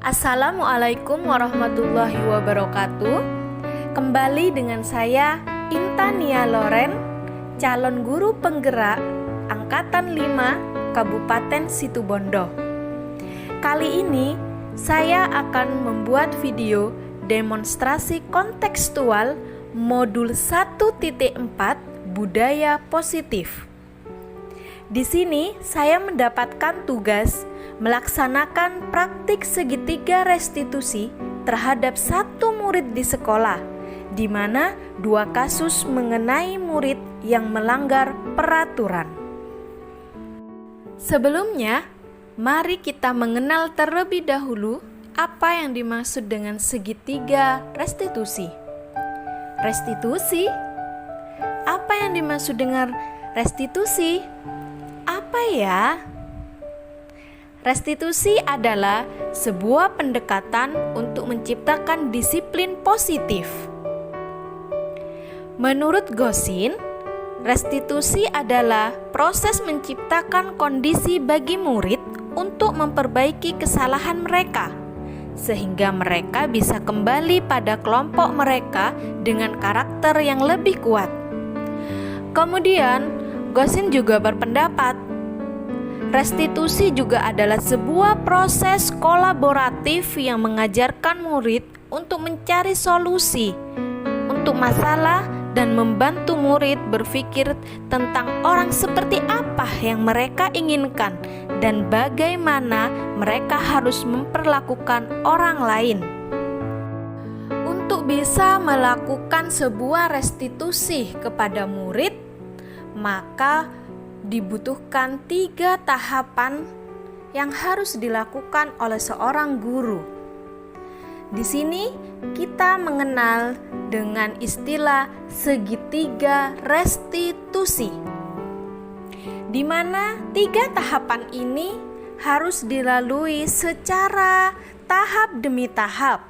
Assalamualaikum warahmatullahi wabarakatuh. Kembali dengan saya Intania Loren, calon guru penggerak Angkatan 5 Kabupaten Situbondo. Kali ini saya akan membuat video demonstrasi kontekstual modul 1.4 budaya positif. Di sini saya mendapatkan tugas melaksanakan praktik segitiga restitusi terhadap satu murid di sekolah, di mana 2 kasus mengenai murid yang melanggar peraturan. Sebelumnya, mari kita mengenal terlebih dahulu apa yang dimaksud dengan segitiga restitusi. Restitusi? Apa yang dimaksud dengan restitusi? Apa ya? Restitusi adalah sebuah pendekatan untuk menciptakan disiplin positif. Menurut Gosin, restitusi adalah proses menciptakan kondisi bagi murid untuk memperbaiki kesalahan mereka, sehingga mereka bisa kembali pada kelompok mereka dengan karakter yang lebih kuat. Kemudian, Gosin juga berpendapat restitusi juga adalah sebuah proses kolaboratif yang mengajarkan murid untuk mencari solusi untuk masalah dan membantu murid berpikir tentang orang seperti apa yang mereka inginkan dan bagaimana mereka harus memperlakukan orang lain. Untuk bisa melakukan sebuah restitusi kepada murid, maka dibutuhkan 3 tahapan yang harus dilakukan oleh seorang guru. Di sini kita mengenal dengan istilah segitiga restitusi, di mana 3 tahapan ini harus dilalui secara tahap demi tahap.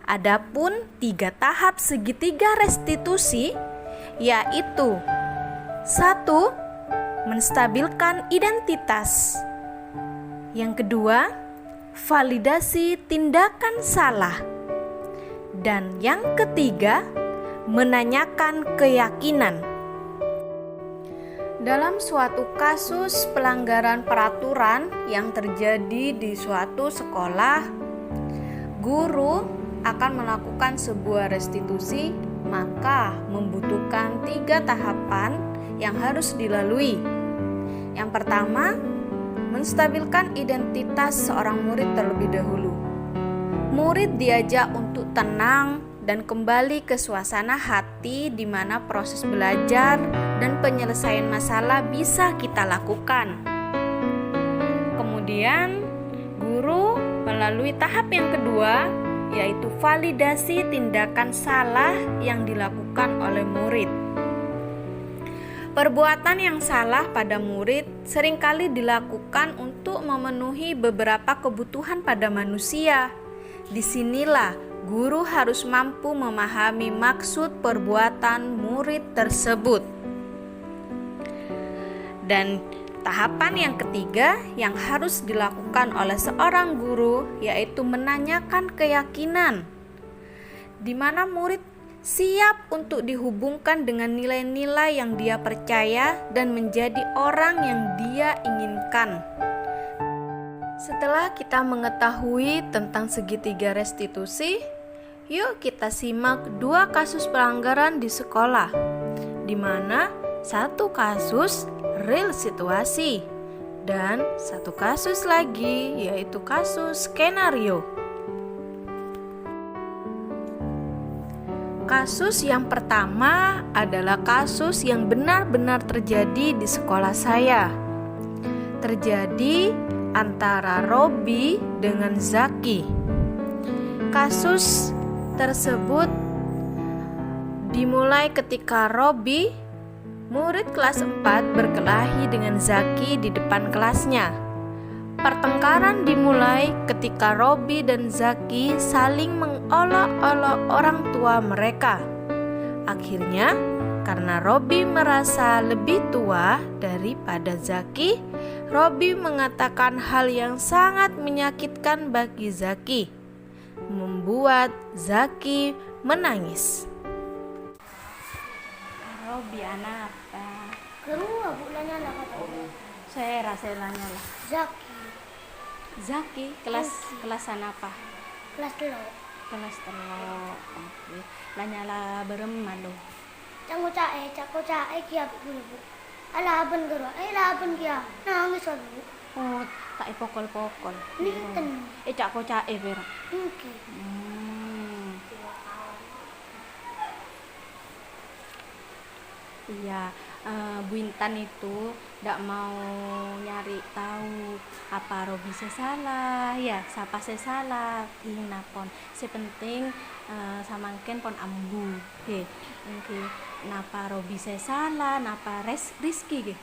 Adapun 3 tahap segitiga restitusi yaitu: 1. Menstabilkan identitas. Yang kedua, validasi tindakan salah. Dan yang ketiga, menanyakan keyakinan. Dalam suatu kasus pelanggaran peraturan yang terjadi di suatu sekolah, guru akan melakukan sebuah restitusi, maka membutuhkan 3 tahapan yang harus dilalui. Yang pertama, menstabilkan identitas seorang murid terlebih dahulu. Murid diajak untuk tenang dan kembali ke suasana hati di mana proses belajar dan penyelesaian masalah bisa kita lakukan. Kemudian, guru melalui tahap yang kedua, yaitu validasi tindakan salah yang dilakukan oleh murid. Perbuatan yang salah pada murid seringkali dilakukan untuk memenuhi beberapa kebutuhan pada manusia. Disinilah guru harus mampu memahami maksud perbuatan murid tersebut. Dan tahapan yang ketiga yang harus dilakukan oleh seorang guru yaitu menanyakan keyakinan, di mana murid siap untuk dihubungkan dengan nilai-nilai yang dia percaya dan menjadi orang yang dia inginkan. Setelah kita mengetahui tentang segitiga restitusi, yuk kita simak 2 kasus pelanggaran di sekolah, di mana 1 kasus real situasi dan 1 kasus lagi yaitu kasus skenario. Kasus yang pertama adalah kasus yang benar-benar terjadi di sekolah saya. Terjadi antara Robi dengan Zaki. Kasus tersebut dimulai ketika Robi, murid kelas 4, berkelahi dengan Zaki di depan kelasnya. Pertengkaran dimulai ketika Robi dan Zaki saling mengolok-olok orang tua mereka. Akhirnya, karena Robi merasa lebih tua daripada Zaki, Robby mengatakan hal yang sangat menyakitkan bagi Zaki, membuat Zaki menangis. Robby anak apa? Kedua bulannya lah kata. Saya rasanya lah. Zaki Zaki kelasan apa? kelas lo. Kelas telok. Oke. Lanyala beremah lo. Cako cae kia dulu bu. Alaban gerwa, laban kia. Nangis bu. Oh, tak pokol-pokol. Ninten. Cak ko cae pera. Mungkin. Iya, Bu Intan itu tidak mau nyari tahu apa Robby salah, ya siapa salah, tina pon. Sepenting samangken pon ambu, oke, napa Robby salah, napa Rizky,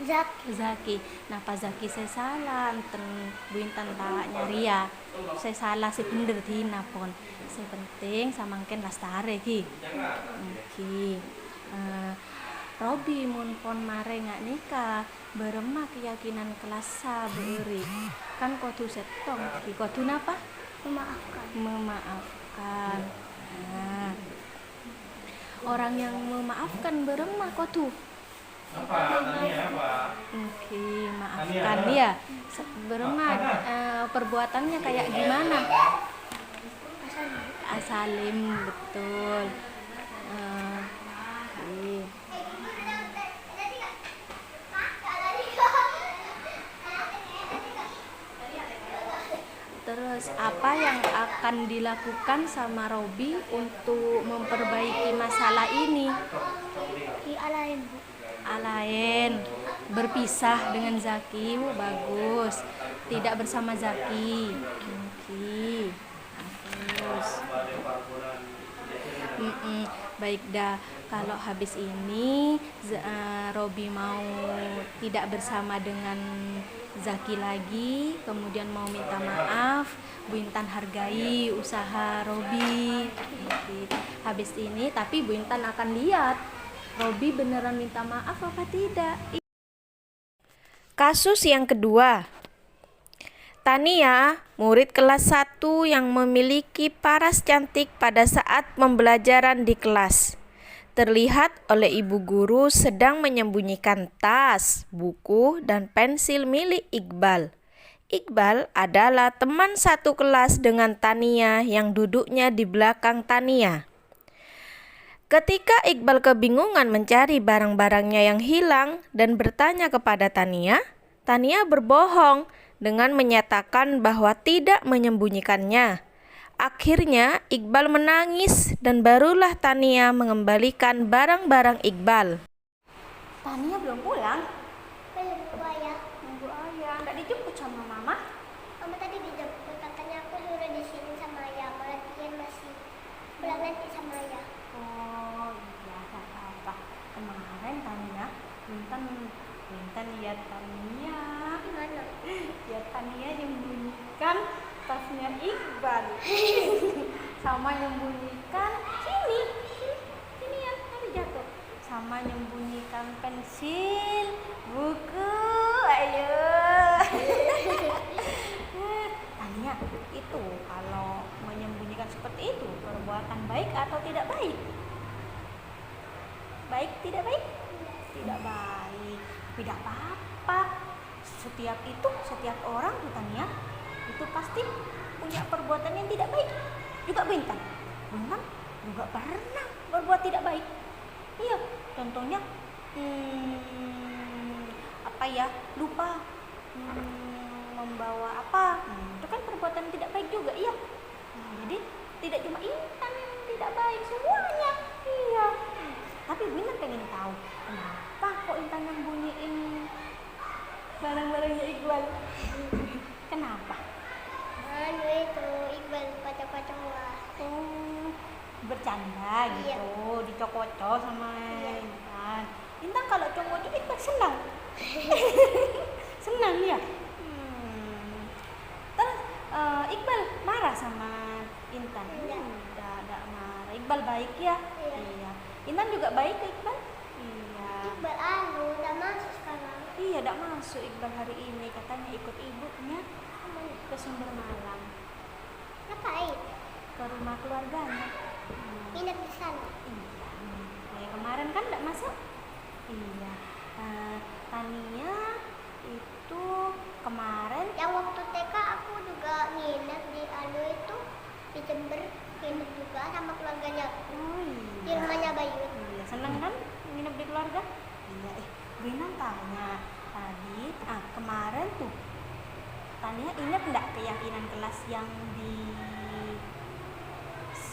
Zaki, napa Zaki salah, enten Bu Intan tak nyari ya, salah sebener tina pon. Sepenting samangken lastare ki, oke. Robby mun pon mare ngak nikah beremah keyakinan kelasa beri kan kodu setong ki kodu napa memaafkan. Nah, orang yang memaafkan beremah kodu oke, maafkan ya beremah perbuatannya kayak gimana asalim betul. Terus apa yang akan dilakukan sama Robby untuk memperbaiki masalah ini? Alain berpisah dengan Zaki, bagus. Tidak bersama Zaki. Oke. Bagus. Baik dah. Kalau habis ini Robby mau tidak bersama dengan Zaki lagi, kemudian mau minta maaf, Bu Intan hargai usaha Robby. Habis ini tapi Bu Intan akan lihat Robby beneran minta maaf apa tidak. Kasus yang kedua, Tania, murid kelas 1 yang memiliki paras cantik pada saat pembelajaran di kelas. Terlihat oleh ibu guru sedang menyembunyikan tas, buku, dan pensil milik Iqbal. Iqbal adalah teman satu kelas dengan Tania yang duduknya di belakang Tania. Ketika Iqbal kebingungan mencari barang-barangnya yang hilang dan bertanya kepada Tania, Tania berbohong dengan menyatakan bahwa tidak menyembunyikannya. Akhirnya Iqbal menangis dan barulah Tania mengembalikan barang-barang Iqbal. Tania belum pulang? Belum bu ayah. Nunggu ayah, nggak dijemput sama mama? Mama tadi dijemput, katanya aku suruh di sini sama ayah. Malah dia masih pulang nanti sama ayah. Oh iya, nggak apa-apa. Kemarin Tania, Intan lihat Tania. Gimana? Lihat Tania menyembunyikan tasnya Iqbal sama nyembunyikan sini ya tadi jatuh, sama nyembunyikan pensil, buku, ayo. Tanya itu kalau menyembunyikan seperti itu perbuatan baik atau tidak baik? Baik tidak baik? Tidak baik, tidak apa-apa. Setiap orang Tania itu pasti punya perbuatan yang tidak baik. Juga Bu Intan juga pernah berbuat tidak baik. Iya, contohnya lupa membawa apa, itu kan perbuatan tidak baik juga. Iya, jadi tidak cuma Intan yang tidak baik, semuanya. Iya, tapi Bu Intan pengen tahu kenapa kok Intan nyembunyiin barang-barangnya Iqbal. Kenapa? Itu Iqbal pacar-pacar. Bercanda gitu, dicokocok sama Intan. Intan kalau cocok Iqbal senang. Senang ya. Terus Iqbal marah sama Intan. Enggak marah. Iqbal baik ya. Iya. Intan juga baik ke Iqbal. Iya. Iqbal udah masuk sekarang. Iya, tidak masuk Iqbal hari ini, katanya ikut ibunya ke Sumber Malam, Ngapain? ke rumah keluarganya. Nginep di sana. Iya, kayak kemarin kan tidak masuk. Iya, Tania itu kemarin Yang waktu TK aku juga nginep di Alo itu, di Jember, nginep juga sama keluarganya oh di iya, rumahnya Bayu. iya seneng kan nginep di keluarga. Iya, Bu Inang tanya tadi, kemarin tuh Tania ingat nggak keyakinan kelas yang di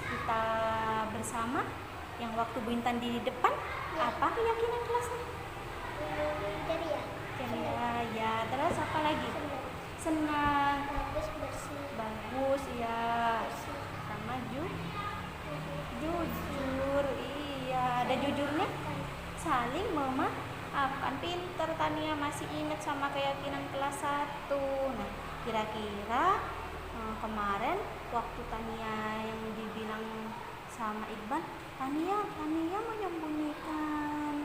kita bersama, yang waktu Bu Intan di depan? Apa keyakinan kelasnya? Jadi ya, Ya, terus apa lagi? senang, Senang, bagus, bersih, bagus ya, bersih. sama jujur. Iya, ada jujurnya, saling memaafkan. Pinter Tania, masih ingat sama keyakinan kelas 1. Nah, kira-kira kemarin waktu Tania yang dibilang sama Iqbal, Tania menyembunyikan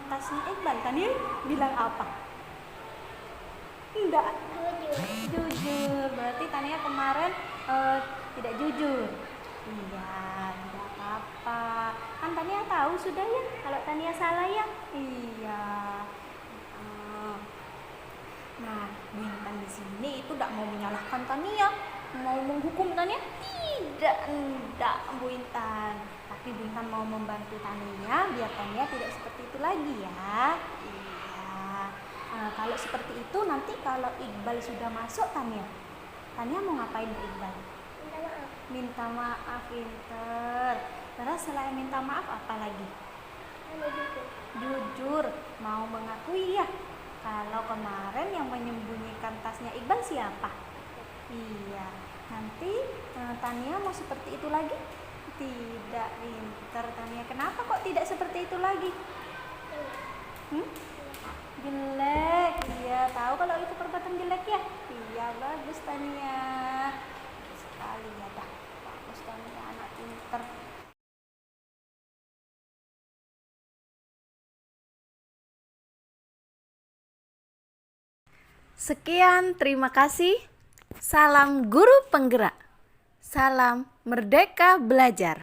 tasnya Iqbal, Tania bilang apa? Enggak jujur. Berarti Tania kemarin tidak jujur. Iya, tidak apa-apa. Kan Tania tahu sudah ya kalau Tania salah ya. Iya. Nah, Bu Intan di sini itu tidak mau menyalahkan Tania, mau menghukum Tania. Tidak, Bu Intan. Tapi Bu Intan mau membantu Tania biar Tania tidak seperti itu lagi ya. Iya. Kalau seperti itu nanti kalau Iqbal sudah masuk, Tania mau ngapain ke Iqbal? Minta maaf. Minta maaf, pinter. Terus selain minta maaf apa lagi? Jujur, mau mengakui ya. Kalau kemarin yang menyembunyikan tasnya Iqbal siapa? Iya. Nanti Tania mau seperti itu lagi? Tidak, pinter Tania. Kenapa kok tidak seperti itu lagi? Jelek. Iya, tahu kalau itu perbuatan jelek ya? Iya, bagus Tania. Bagus sekali ya dah. Bagus Tania, anak pinter. Sekian, terima kasih. Salam guru penggerak. Salam merdeka belajar.